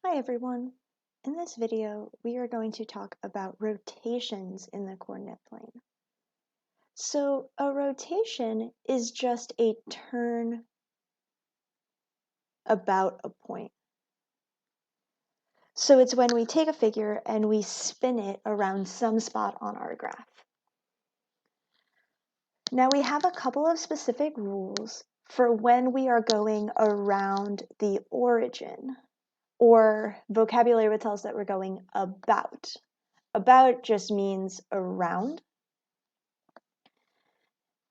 Hi everyone. In this video, we are going to talk about rotations in the coordinate plane. So a rotation is just a turn about a point. So it's when we take a figure and we spin it around some spot on our graph. Now we have a couple of specific rules for when we are going around the origin, or vocabulary would tell us that we're going about. About just means around.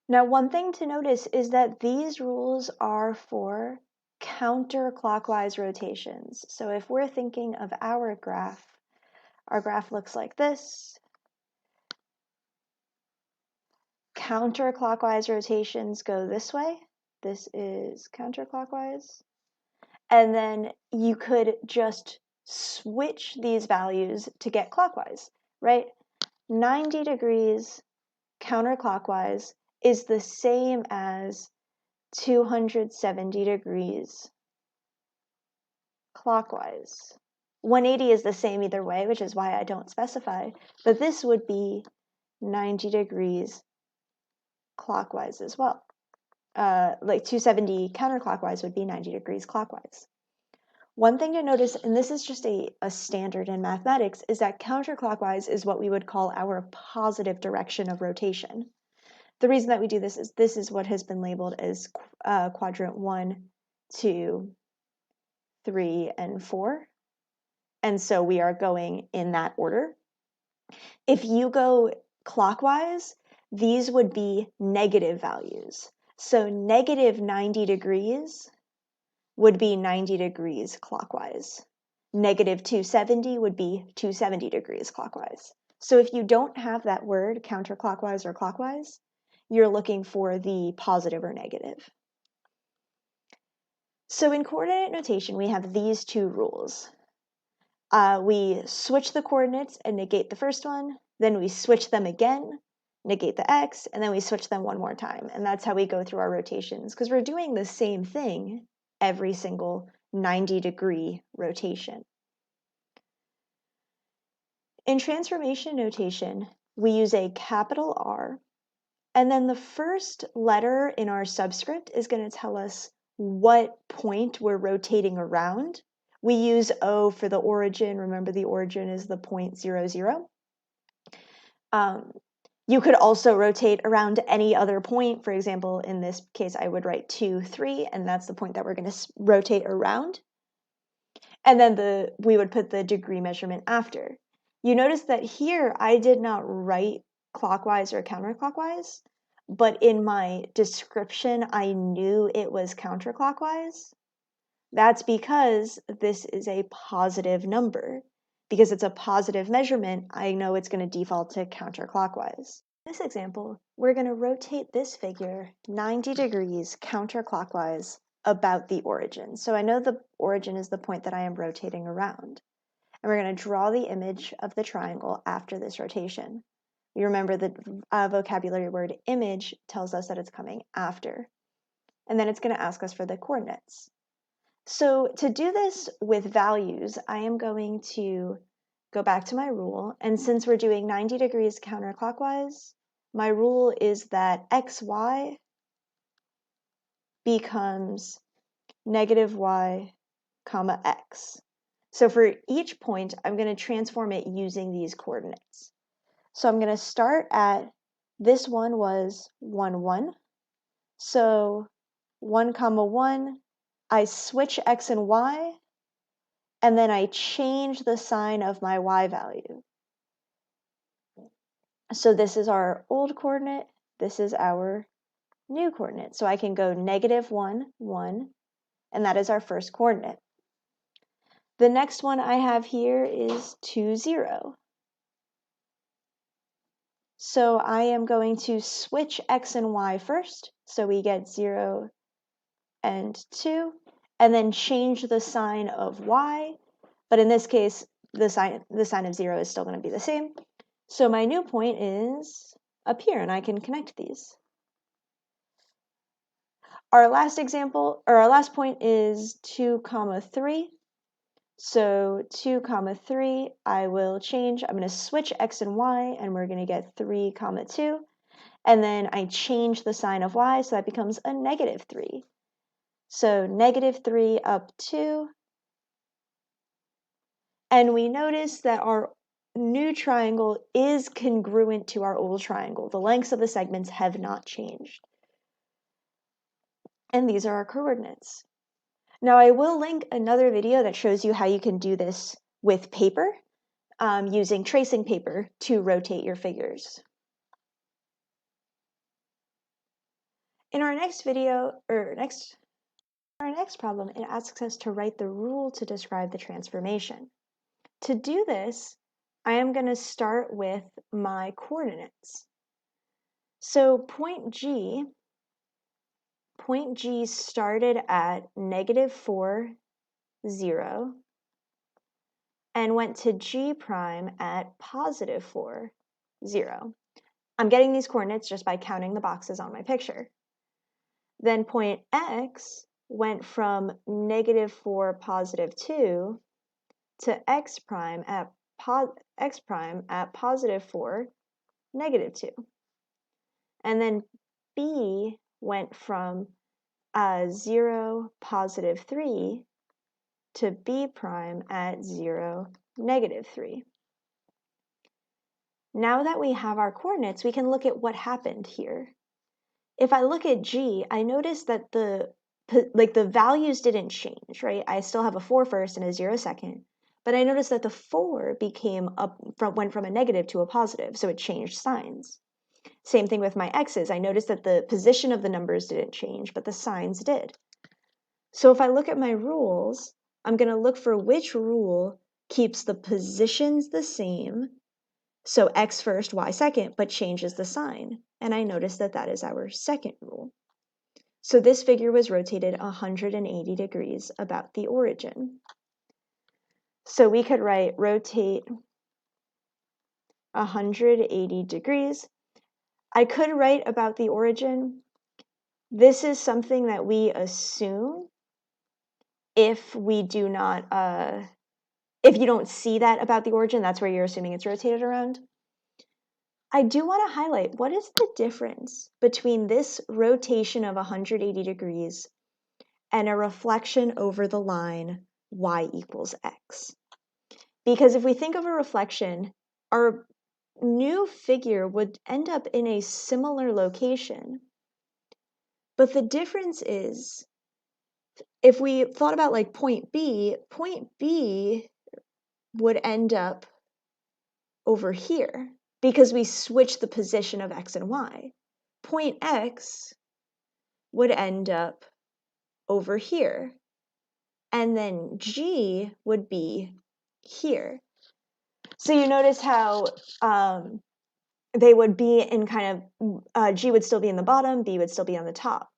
Now, one thing to notice is that these rules are for counterclockwise rotations. So if we're thinking of our graph looks like this. Counterclockwise rotations go this way. This is counterclockwise. And then you could just switch these values to get clockwise, right? 90 degrees counterclockwise is the same as 270 degrees clockwise. 180 is the same either way, which is why I don't specify, but this would be 90 degrees clockwise as well. Like 270 counterclockwise would be 90 degrees clockwise. One thing to notice, and this is just a standard in mathematics, is that counterclockwise is what we would call our positive direction of rotation. The reason that we do this is what has been labeled as quadrant 1, 2, 3, and 4. And so we are going in that order. If you go clockwise, these would be negative values. So negative 90 degrees would be 90 degrees clockwise. Negative 270 would be 270 degrees clockwise. So if you don't have that word counterclockwise or clockwise, you're looking for the positive or negative. So in coordinate notation, we have these two rules. We switch the coordinates and negate the first one, then we switch them again, negate the x, and then we switch them one more time. And that's how we go through our rotations, because we're doing the same thing every single 90-degree rotation. In transformation notation, we use a capital R, and then the first letter in our subscript is going to tell us what point we're rotating around. We use O for the origin. Remember, the origin is the point 0, 0. You could also rotate around any other point. For example, in this case, I would write 2, 3, and that's the point that we're going to rotate around. And then we would put the degree measurement after. You notice that here I did not write clockwise or counterclockwise, but in my description I knew it was counterclockwise. That's because this is a positive number. Because it's a positive measurement, I know it's going to default to counterclockwise. In this example, we're going to rotate this figure 90 degrees counterclockwise about the origin. So I know the origin is the point that I am rotating around. And we're going to draw the image of the triangle after this rotation. We remember the vocabulary word image tells us that it's coming after. And then it's going to ask us for the coordinates. So to do this with values, I am going to go back to my rule. And since we're doing 90 degrees counterclockwise, my rule is that xy becomes negative y comma x. So for each point, I'm going to transform it using these coordinates. So I'm going to start at, this one was 1, 1. So 1 comma 1, I switch x and y, and then I change the sign of my y value. So this is our old coordinate, this is our new coordinate. So I can go negative 1, 1, and that is our first coordinate. The next one I have here is 2, 0. So I am going to switch x and y first, so we get 0 and 2, and then change the sign of y, but in this case, the sign of 0 is still going to be the same. So my new point is up here, and I can connect these. Our last example, or our last point is 2 comma 3. So 2, 3, I will change. I'm going to switch x and y, and we're going to get 3, 2. And then I change the sign of y, so that becomes a -3. So -3 up 2. And we notice that our new triangle is congruent to our old triangle. The lengths of the segments have not changed. And these are our coordinates. Now I will link another video that shows you how you can do this with paper, using tracing paper to rotate your figures. In our next video, our next problem, it asks us to write the rule to describe the transformation. To do this, I am going to start with my coordinates. So point G started at -4, 0, and went to G prime at +4, 0. I'm getting these coordinates just by counting the boxes on my picture. Then point X went from -4, +2 to X prime at +4, -2. And then B went from 0, +3 to B prime at 0, -3. Now that we have our coordinates, we can look at what happened here. If I look at G, I notice that the values didn't change, right? I still have a 4 first and a 0 second, but I noticed that the 4 went from a negative to a positive, so it changed signs. Same thing with my x's. I noticed that the position of the numbers didn't change, but the signs did. So if I look at my rules, I'm going to look for which rule keeps the positions the same, so x first, y second, but changes the sign. And I notice that that is our second rule. So this figure was rotated 180 degrees about the origin. So we could write rotate 180 degrees. I could write about the origin. This is something that we assume if we do not, if you don't see that about the origin, that's where you're assuming it's rotated around. I do want to highlight, what is the difference between this rotation of 180 degrees and a reflection over the line y equals x? Because if we think of a reflection, our new figure would end up in a similar location. But the difference is, if we thought about like point B would end up over here because we switched the position of x and y. Point X would end up over here, and then G would be here. So you notice how they would be in kind of, G would still be in the bottom, B would still be on the top.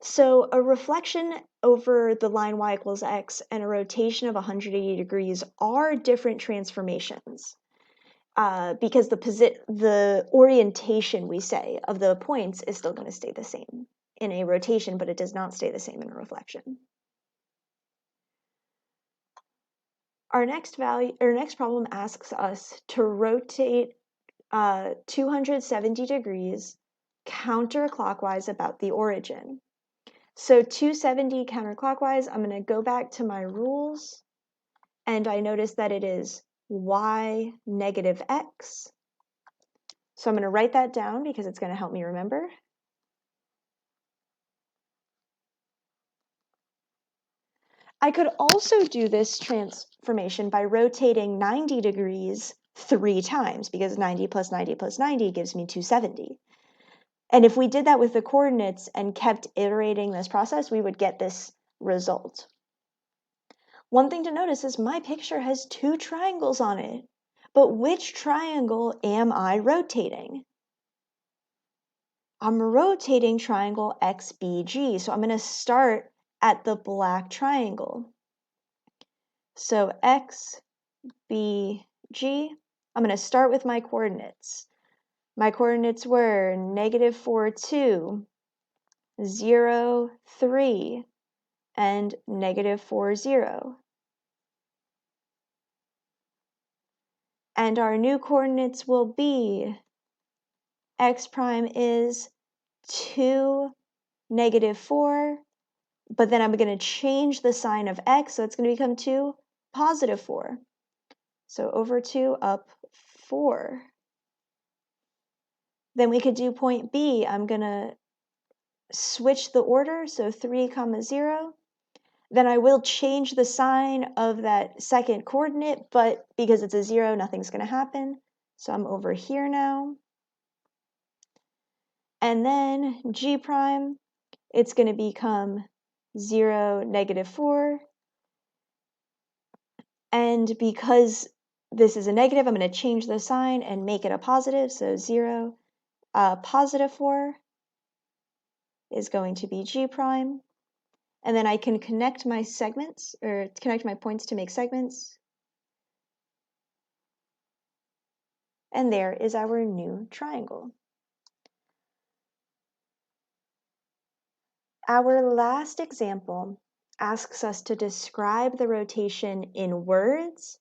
So a reflection over the line y equals x and a rotation of 180 degrees are different transformations. Because the orientation, we say, of the points is still going to stay the same in a rotation, but it does not stay the same in a reflection. Our next problem asks us to rotate 270 degrees counterclockwise about the origin. So 270 counterclockwise, I'm going to go back to my rules, and I notice that it is y negative x. So I'm going to write that down because it's going to help me remember. I could also do this transformation by rotating 90 degrees 3 times, because 90 plus 90 plus 90 gives me 270. And if we did that with the coordinates and kept iterating this process, we would get this result. One thing to notice is my picture has 2 triangles on it, but which triangle am I rotating? I'm rotating triangle XBG, so I'm going to start at the black triangle. So XBG, I'm going to start with my coordinates. My coordinates were -4, 2, 0, 3, and -4, 0. And our new coordinates will be x prime is 2, -4, but then I'm going to change the sign of x, so it's going to become 2, +4. So over 2, up 4. Then we could do point B. I'm going to switch the order, so 3, 0. Then I will change the sign of that second coordinate, but because it's a 0, nothing's going to happen. So I'm over here now. And then G prime, it's going to become 0, -4. And because this is a negative, I'm going to change the sign and make it a positive. So 0, +4 is going to be G prime. And then I can connect my segments, or connect my points to make segments. And there is our new triangle. Our last example asks us to describe the rotation in words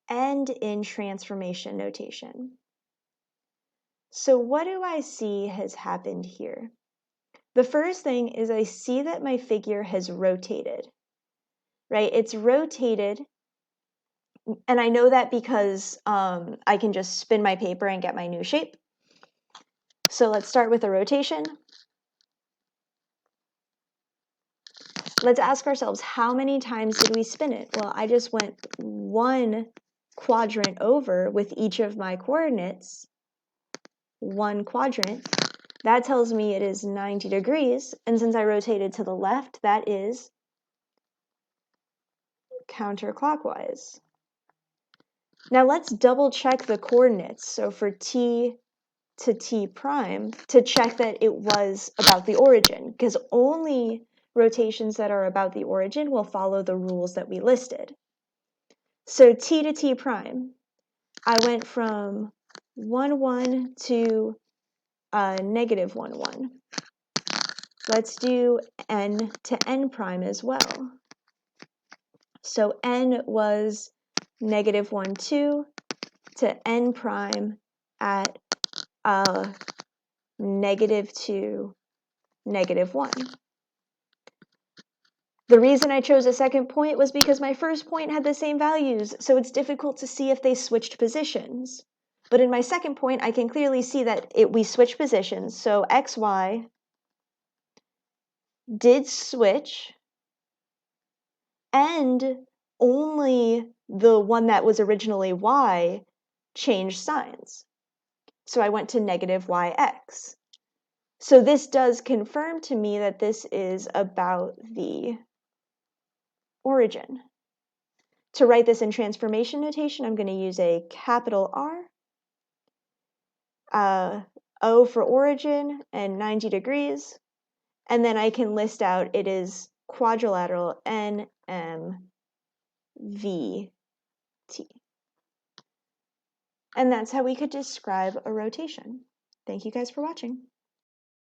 and in transformation notation. So what do I see has happened here? The first thing is I see that my figure has rotated, right? It's rotated, and I know that because I can just spin my paper and get my new shape. So let's start with a rotation. Let's ask ourselves, how many times did we spin it? Well, I just went 1 quadrant over with each of my coordinates, 1 quadrant. That tells me it is 90 degrees, and since I rotated to the left, that is counterclockwise. Now let's double check the coordinates. So for t to t prime, to check that it was about the origin, because only rotations that are about the origin will follow the rules that we listed. So t to t prime, I went from 1, 1 to -1, 1. Let's do n to n prime as well. So n was -1, 2 to n prime at -2, -1. The reason I chose a second point was because my first point had the same values, so it's difficult to see if they switched positions. But in my second point, I can clearly see that we switched positions, so x, y did switch, and only the one that was originally y changed signs. So I went to -yx. So this does confirm to me that this is about the origin. To write this in transformation notation, I'm going to use a capital R, O for origin, and 90 degrees. And then I can list out it is quadrilateral NMVT. And that's how we could describe a rotation. Thank you guys for watching.